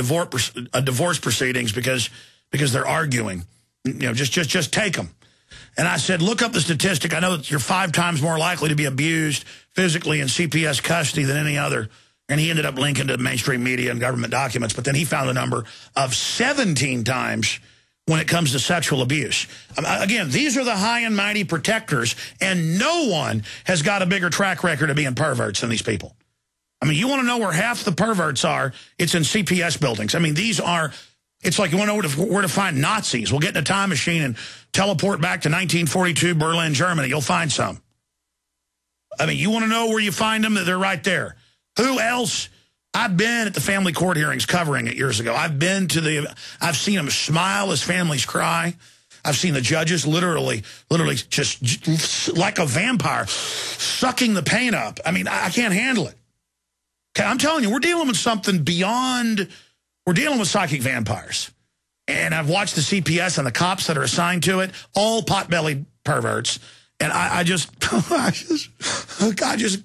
divorce proceedings because they're arguing. You know, just take them. And I said, look up the statistic. I know that you're 5 times more likely to be abused physically in CPS custody than any other. And he ended up linking to mainstream media and government documents. But then he found a number of 17 times when it comes to sexual abuse. Again, these are the high and mighty protectors, and no one has got a bigger track record of being perverts than these people. I mean, you want to know where half the perverts are, it's in CPS buildings. I mean, these are, it's like you want to know where to find Nazis. We'll get in a time machine and teleport back to 1942 Berlin, Germany. You'll find some. I mean, you want to know where you find them? They're right there. Who else? I've been at the family court hearings covering it years ago. I've seen them smile as families cry. I've seen the judges literally just like a vampire sucking the pain up. I mean, I can't handle it. Okay, I'm telling you, we're dealing with something beyond, we're dealing with psychic vampires. And I've watched the CPS and the cops that are assigned to it, all pot-bellied perverts. And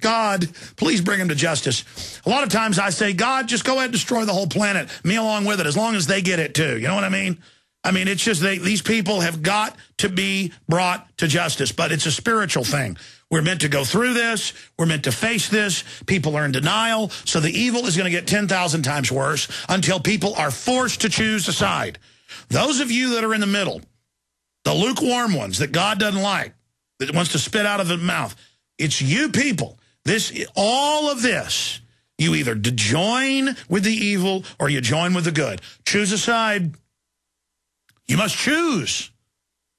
God, please bring him to justice. A lot of times I say, God, just go ahead and destroy the whole planet, me along with it, as long as they get it too. You know what I mean? I mean, it's just these people have got to be brought to justice, but it's a spiritual thing. We're meant to go through this. We're meant to face this. People are in denial. So the evil is going to get 10,000 times worse until people are forced to choose a side. Those of you that are in the middle, the lukewarm ones that God doesn't like, that wants to spit out of the mouth, it's you people. All of this, you either join with the evil or you join with the good. Choose a side. You must choose.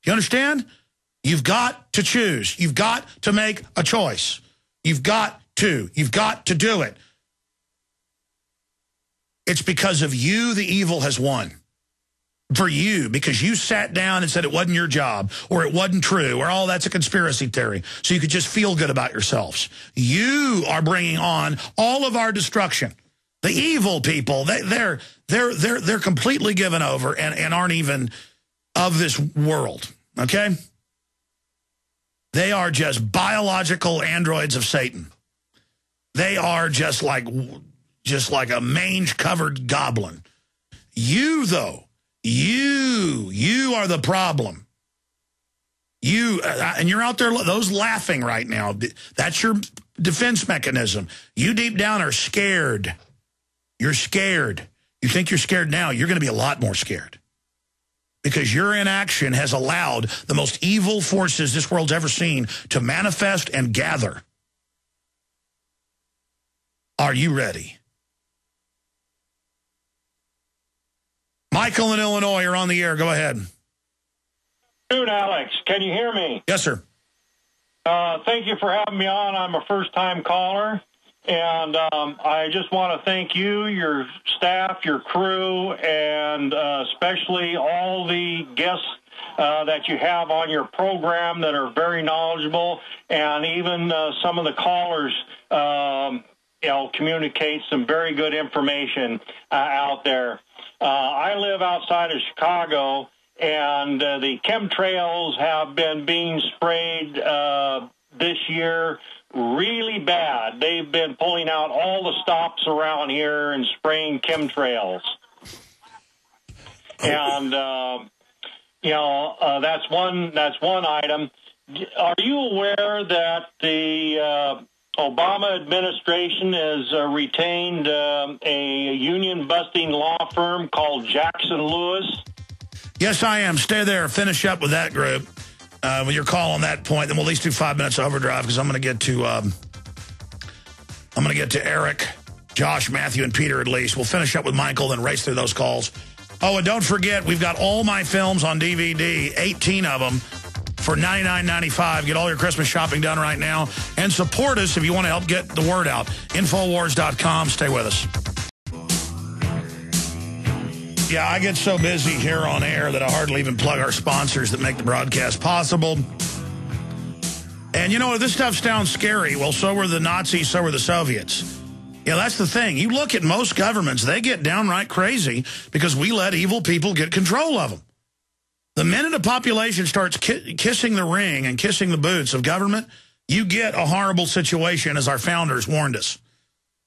You understand? You've got to choose. You've got to make a choice. You've got to. You've got to do it. It's because of you the evil has won. For you, because you sat down and said it wasn't your job, or it wasn't true, or, oh, that's a conspiracy theory, so you could just feel good about yourselves. You are bringing on all of our destruction. The evil people, they're completely given over and aren't even of this world, okay? They are just biological androids of Satan. They are just like a mange-covered goblin. You, though, you are the problem. And you're out there, those laughing right now. That's your defense mechanism. You deep down are scared. You're scared. You think you're scared now. You're going to be a lot more scared. Because your inaction has allowed the most evil forces this world's ever seen to manifest and gather. Are you ready? Michael in Illinois, you're on the air. Go ahead. Dude, Alex, can you hear me? Yes, sir. Thank you for having me on. I'm a first-time caller, and I just want to thank you, your staff, your crew, and especially all the guests that you have on your program that are very knowledgeable, and even some of the callers communicate some very good information out there. I live outside of Chicago, and the chemtrails have been being sprayed this year really bad. They've been pulling out all the stops around here and spraying chemtrails. And, that's one item. Are you aware that the Obama administration has retained a union-busting law firm called Jackson Lewis? Yes, I am. Stay there. Finish up with that group. With your call on that point, then we'll at least do 5 minutes overdrive because I'm going to get to Eric, Josh, Matthew, and Peter at least. We'll finish up with Michael, then race through those calls. Oh, and don't forget, we've got all my films on DVD, 18 of them, for $99.95. Get all your Christmas shopping done right now. And support us if you want to help get the word out. Infowars.com. Stay with us. Yeah, I get so busy here on air that I hardly even plug our sponsors that make the broadcast possible. And you know, this stuff sounds scary. Well, so were the Nazis, so were the Soviets. Yeah, that's the thing. You look at most governments, they get downright crazy because we let evil people get control of them. The minute a population starts kissing the ring and kissing the boots of government, you get a horrible situation, as our founders warned us.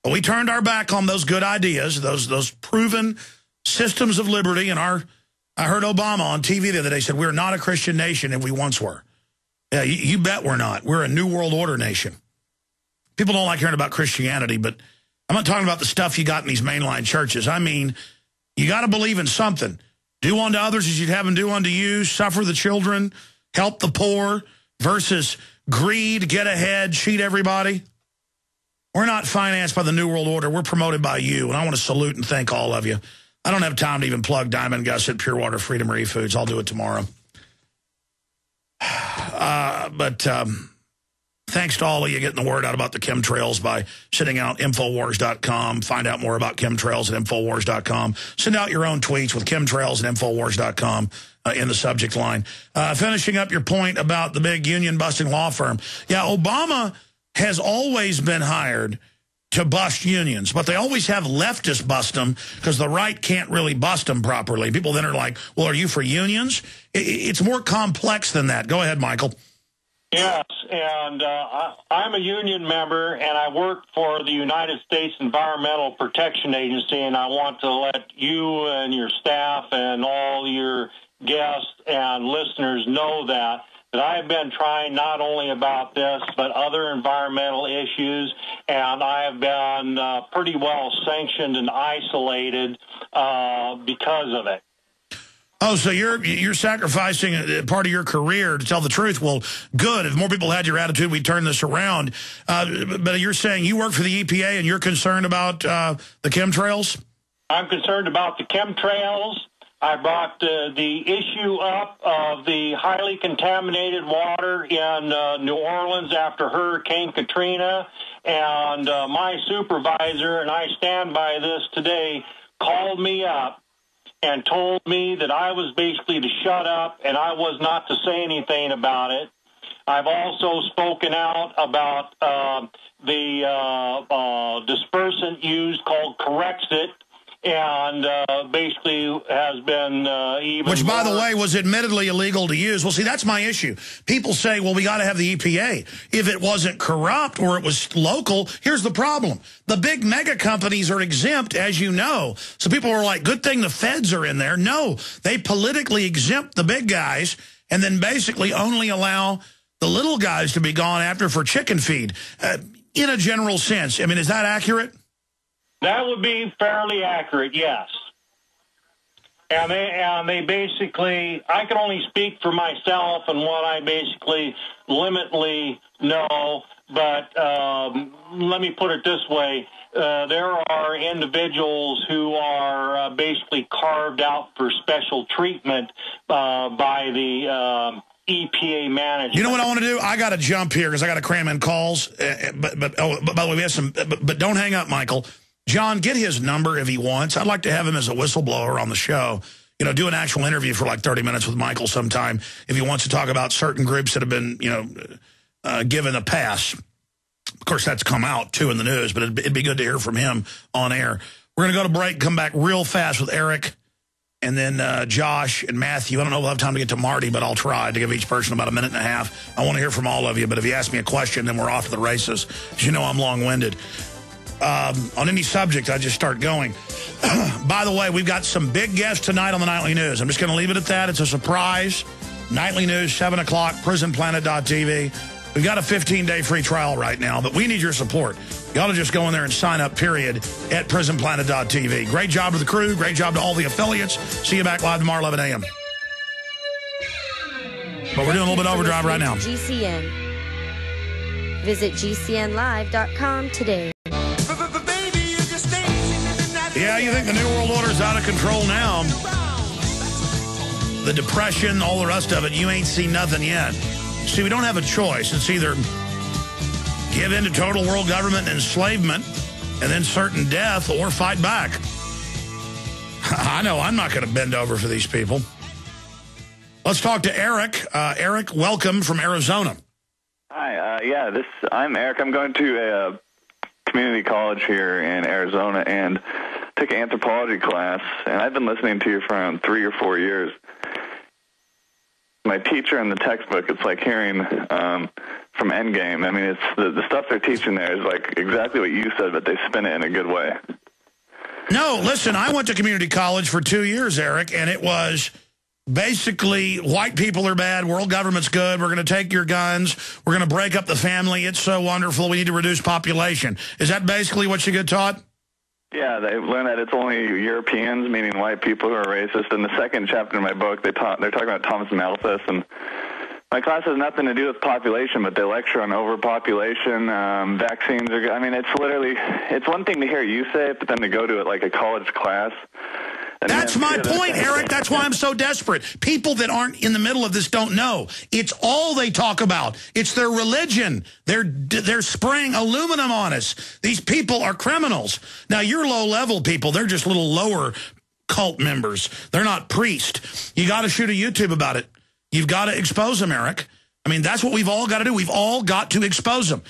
But we turned our back on those good ideas, those proven systems of liberty, and I heard Obama on TV the other day said, we're not a Christian nation and we once were. Yeah, you bet we're not. We're a New World Order nation. People don't like hearing about Christianity, but I'm not talking about the stuff you got in these mainline churches. I mean, you got to believe in something. Do unto others as you'd have them do unto you. Suffer the children. Help the poor. Versus greed, get ahead, cheat everybody. We're not financed by the New World Order. We're promoted by you, and I want to salute and thank all of you. I don't have time to even plug Diamond Gusset, Pure Water, Freedom Re Foods. I'll do it tomorrow. But thanks to all of you getting the word out about the chemtrails by sending out Infowars.com. Find out more about chemtrails at Infowars.com. Send out your own tweets with chemtrails at Infowars.com in the subject line. Finishing up your point about the big union-busting law firm. Yeah, Obama has always been hired to bust unions, but they always have leftists bust them because the right can't really bust them properly. People then are like, well, are you for unions? It's more complex than that. Go ahead, Michael. Yes, and I'm a union member, and I work for the United States Environmental Protection Agency, and I want to let you and your staff and all your guests and listeners know that I've been trying not only about this, but other environmental issues, and I have been pretty well sanctioned and isolated because of it. Oh, so you're sacrificing part of your career to tell the truth. Well, good. If more people had your attitude, we'd turn this around. But you're saying you work for the EPA and you're concerned about the chemtrails? I'm concerned about the chemtrails. I brought the issue up of the highly contaminated water in New Orleans after Hurricane Katrina. And my supervisor, and I stand by this today, called me up and told me that I was basically to shut up and I was not to say anything about it. I've also spoken out about the dispersant used called Corexit, and basically has been even Which, by the more... way, was admittedly illegal to use. Well, see, that's my issue. People say, well, we got to have the EPA. If it wasn't corrupt or it was local, here's the problem. The big mega companies are exempt, as you know. So people are like, good thing the feds are in there. No, they politically exempt the big guys and then basically only allow the little guys to be gone after for chicken feed. In a general sense, I mean, is that accurate? That would be fairly accurate, yes. And they basically, I can only speak for myself and what I basically limitedly know, but let me put it this way. There are individuals who are basically carved out for special treatment by the EPA management. You know what I want to do? I got to jump here because I got to cram in calls. But by the way, we have some. But don't hang up, Michael. John, get his number if he wants. I'd like to have him as a whistleblower on the show. You know, do an actual interview for like 30 minutes with Michael sometime if he wants to talk about certain groups that have been, you know, given a pass. Of course, that's come out, too, in the news, but it'd be good to hear from him on air. We're going to go to break, come back real fast with Eric, and then Josh and Matthew. I don't know if we'll have time to get to Marty, but I'll try to give each person about a minute and a half. I want to hear from all of you, but if you ask me a question, then we're off to the races. As you know, I'm long-winded. On any subject, I just start going. By the way, we've got some big guests tonight on the Nightly News. I'm just going to leave it at that. It's a surprise. Nightly News, 7 o'clock, prisonplanet.tv. We've got a 15-day free trial right now, but we need your support. You ought to just go in there and sign up, period, at prisonplanet.tv. Great job to the crew. Great job to all the affiliates. See you back live tomorrow, 11 a.m. But we're doing a little bit overdrive right now. GCN. Visit GCNlive.com today. Yeah, you think the New World Order is out of control now. The Depression, all the rest of it, you ain't seen nothing yet. See, we don't have a choice. It's either give in to total world government and enslavement and then certain death or fight back. I know I'm not going to bend over for these people. Let's talk to Eric. Eric, welcome from Arizona. Hi, I'm Eric. I'm going to a community college here in Arizona and took an anthropology class, and I've been listening to you for around 3 or 4 years. My teacher in the textbook, it's like hearing from Endgame. I mean, it's the stuff they're teaching there is like exactly what you said, but they spin it in a good way. No, listen, I went to community college for 2 years, Eric, and it was basically white people are bad, world government's good, we're going to take your guns, we're going to break up the family, it's so wonderful, we need to reduce population. Is that basically what you get taught? Yeah, they learn that it's only Europeans, meaning white people, who are racist. In the second chapter of my book, they're talking about Thomas Malthus, and my class has nothing to do with population, but they lecture on overpopulation, vaccines are good. I mean, it's one thing to hear you say it, but then to go to it like a college class. That's my point, Eric. That's why I'm so desperate. People that aren't in the middle of this don't know. It's all they talk about. It's their religion. They're spraying aluminum on us. These people are criminals. Now, you're low-level people. They're just little lower cult members. They're not priests. You got to shoot a YouTube about it. You've got to expose them, Eric. I mean, that's what we've all got to do. We've all got to expose them.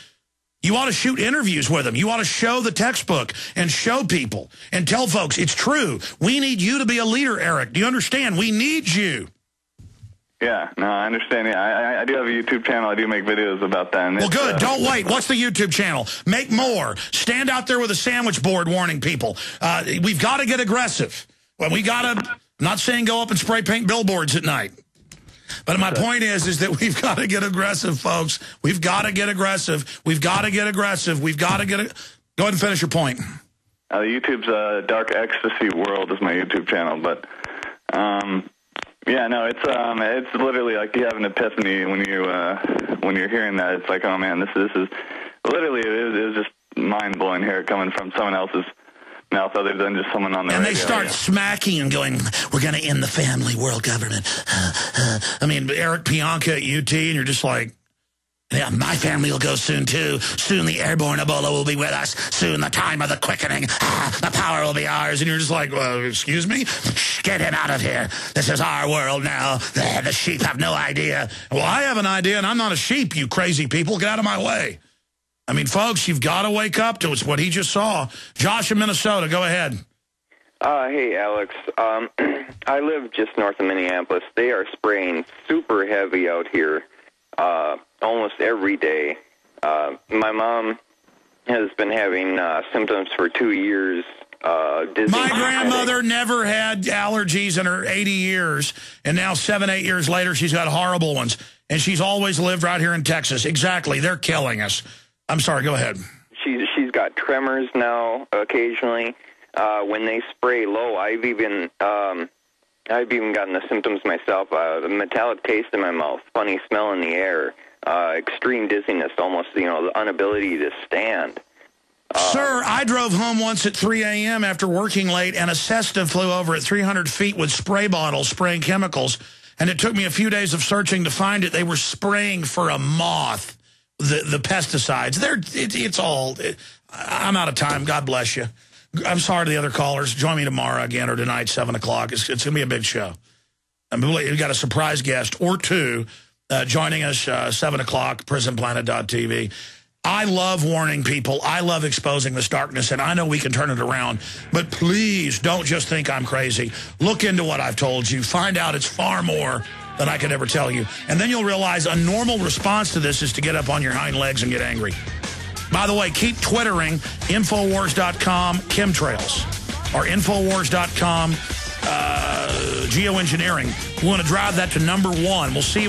You ought to shoot interviews with them. You ought to show the textbook and show people and tell folks it's true. We need you to be a leader, Eric. Do you understand? We need you. Yeah, no, I understand. Yeah, I do have a YouTube channel. I do make videos about that. Well, good. Don't wait. What's the YouTube channel? Make more. Stand out there with a sandwich board warning people. We've got to get aggressive. Well, we got to, I'm not saying go up and spray paint billboards at night. But my point is that we've got to get aggressive, folks. We've got to get aggressive. We've got to get aggressive. We've got to get it. Go ahead and finish your point. YouTube's Dark Ecstasy World is my YouTube channel, but yeah, no, it's literally like you have an epiphany when you're hearing that. It's like, oh man, this is literally it is just mind blowing here coming from someone else's mouth other than just someone on the radio. And they start smacking and going, we're going to end the family, world government. I mean, Eric Pianka at UT, and you're just like, yeah, my family will go soon, too. Soon the airborne Ebola will be with us. Soon the time of the quickening. The power will be ours. And you're just like, well, excuse me? Get him out of here. This is our world now. The sheep have no idea. Well, I have an idea, and I'm not a sheep, you crazy people. Get out of my way. I mean, folks, you've got to wake up to it. It's what he just saw. Josh in Minnesota, go ahead. Hey, Alex. I live just north of Minneapolis. They are spraying super heavy out here almost every day. My mom has been having symptoms for 2 years. My grandmother never had allergies in her 80 years, and now 7, 8 years later, she's got horrible ones. And she's always lived right here in Texas. Exactly. They're killing us. I'm sorry, go ahead. She's got tremors now occasionally. When they spray low, I've even gotten the symptoms myself. The metallic taste in my mouth, funny smell in the air, extreme dizziness, almost, the inability to stand. Sir, I drove home once at 3 a.m. after working late, and a Cessna flew over at 300 feet with spray bottles spraying chemicals, and it took me a few days of searching to find it. They were spraying for a moth. The pesticides, I'm out of time. God bless you. I'm sorry to the other callers. Join me tomorrow again or tonight, 7 o'clock. It's going to be a big show. We've got a surprise guest or two joining us 7 o'clock, prisonplanet.tv. I love warning people. I love exposing this darkness, and I know we can turn it around. But please don't just think I'm crazy. Look into what I've told you. Find out it's far more than I could ever tell you. And then you'll realize a normal response to this is to get up on your hind legs and get angry. By the way, keep twittering Infowars.com chemtrails or Infowars.com geoengineering. We want to drive that to #1. We'll see if we